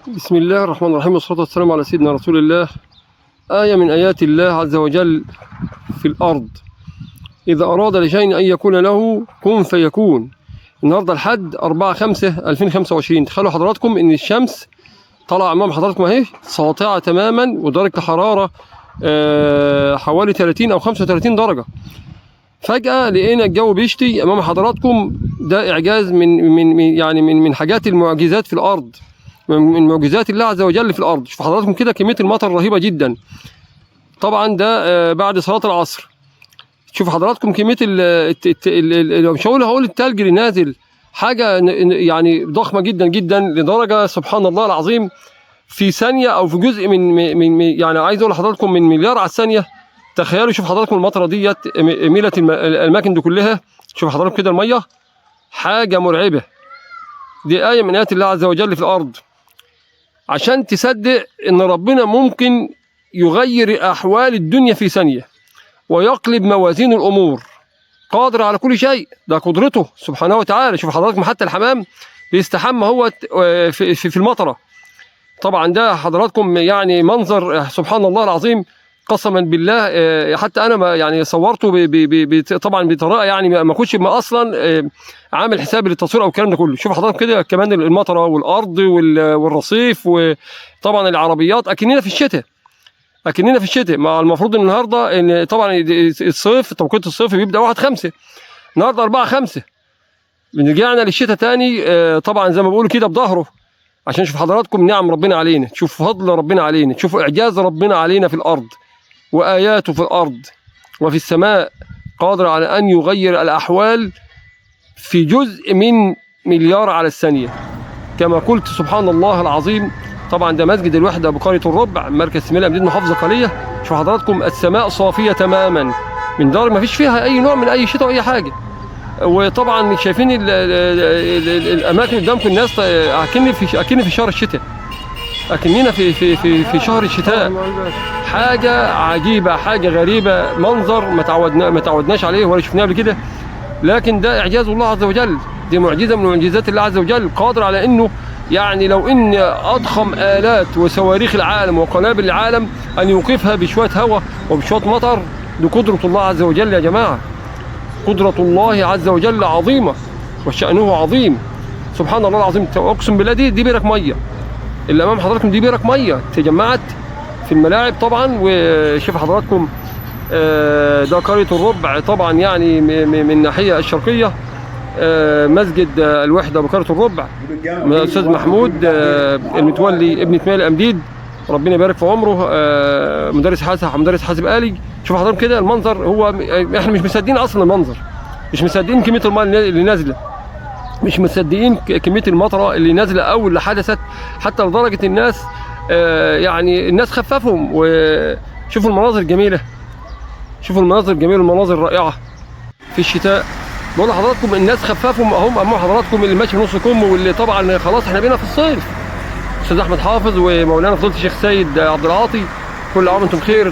بسم الله الرحمن الرحيم، والصلاة والسلام على سيدنا رسول الله. آية من آيات الله عز وجل في الأرض، إذا أراد لشيء أن يكون له كن فيكون. النهاردة الحد 4/5/2025. تخيلوا حضراتكم إن الشمس طلع أمام حضراتكم أهي ساطعة تماما، ودرجة الحرارة حوالي 30 أو 35 درجة. فجأة لقينا الجو بيشتي أمام حضراتكم. ده إعجاز من حاجات المعجزات في الأرض، من معجزات الله عز وجل في الارض. شوف حضراتكم كده كميه المطر رهيبه جدا. طبعا ده بعد صلاه العصر. شوف حضراتكم كميه مش هقول التلج اللي نازل، حاجه يعني ضخمه جدا جدا، لدرجه سبحان الله العظيم في ثانيه او في جزء من يعني عايز اقول لحضراتكم من مليار على الثانيه. تخيلوا، شوف حضراتكم المطره ديت ميلت الاماكن دي كلها. شوف حضراتكم كده الميه حاجه مرعبه. دي ايه من ايات الله عز وجل في الارض، عشان تصدق ان ربنا ممكن يغير احوال الدنيا في ثانيه ويقلب موازين الامور. قادر على كل شيء، ده قدرته سبحانه وتعالى. شوف حضراتكم حتى الحمام بيستحمى هو في المطره. طبعا ده حضراتكم يعني منظر سبحان الله العظيم قسما بالله. حتى انا يعني صورته طبعا بطريقه يعني ما كنتش اصلا عامل حساب للتصوير او الكلام ده كله. شوف حضراتكم كده كمان المطره والارض والرصيف، وطبعا العربيات اكننا في الشتاء، اكننا في الشتاء. مع المفروض النهارده ان طبعا الصيف، توقيت الصيف بيبدا 1/5، النهارده 4/5. رجعنا للشتاء تاني. طبعا زي ما بيقولوا كده بظهره. عشان شوف حضراتكم نعم ربنا علينا، تشوف فضل ربنا علينا، تشوفوا اعجاز ربنا علينا في الارض وآياته في الأرض وفي السماء. قادر على أن يغير الأحوال في جزء من مليار على الثانية كما قلت سبحان الله العظيم. طبعا ده مسجد الوحدة بقرية الربع، مركز سمير أمديد، محافظة قلية. شوف حضراتكم السماء صافية تماما من دار، ما فيش فيها أي نوع من أي شتاء أو أي حاجة. وطبعا شايفين الأماكن قدامكم، الناس أكن في شهر الشتاء، أكننا في شهر الشتاء. حاجة عجيبة، حاجة غريبة، منظر ما تعودناش عليه ولا شفناه قبل كده. لكن ده إعجاز الله عز وجل، دي معجزة من معجزات الله عز وجل. قادر على إنه يعني لو إن أضخم آلات وصواريخ العالم وقنابل العالم أن يوقفها بشوية هواء وبشوية مطر. دي قدرة الله عز وجل يا جماعة. قدرة الله عز وجل عظيمة وشأنه عظيم سبحان الله العظيم. أقسم بالله دي بيرك مية اللي أمام حضراتكم، دي بيرك مية تجمعت في الملاعب طبعا. وشوف حضراتكم ده قرية الربع طبعا، يعني من الناحية الشرقية. مسجد الوحدة بقرية الربع، الأستاذ محمود المتولي ابن اسماعيل أمديد، ربنا يبارك في عمره، مدرس حاسب آلي. شوف حضراتكم كده المنظر، هو احنا مش مصدقين اصلا المنظر، مش مصدقين كمية الماء اللي نازلة، مش مصدقين كمية المطرة اللي نازلة أو اللي حدثت، حتى لدرجة الناس يعني الناس خففهم. وشوفوا المناظر الجميلة، شوفوا المناظر الجميلة، المناظر الرائعة في الشتاء. بقول لحضراتكم الناس خففهم هم امام حضراتكم، اللي ماشي نص كم، واللي طبعا خلاص احنا بقينا في الصيف. استاذ احمد حافظ ومولانا فضيلة الشيخ سيد عبد العاطي، كل عام وانتم بخير.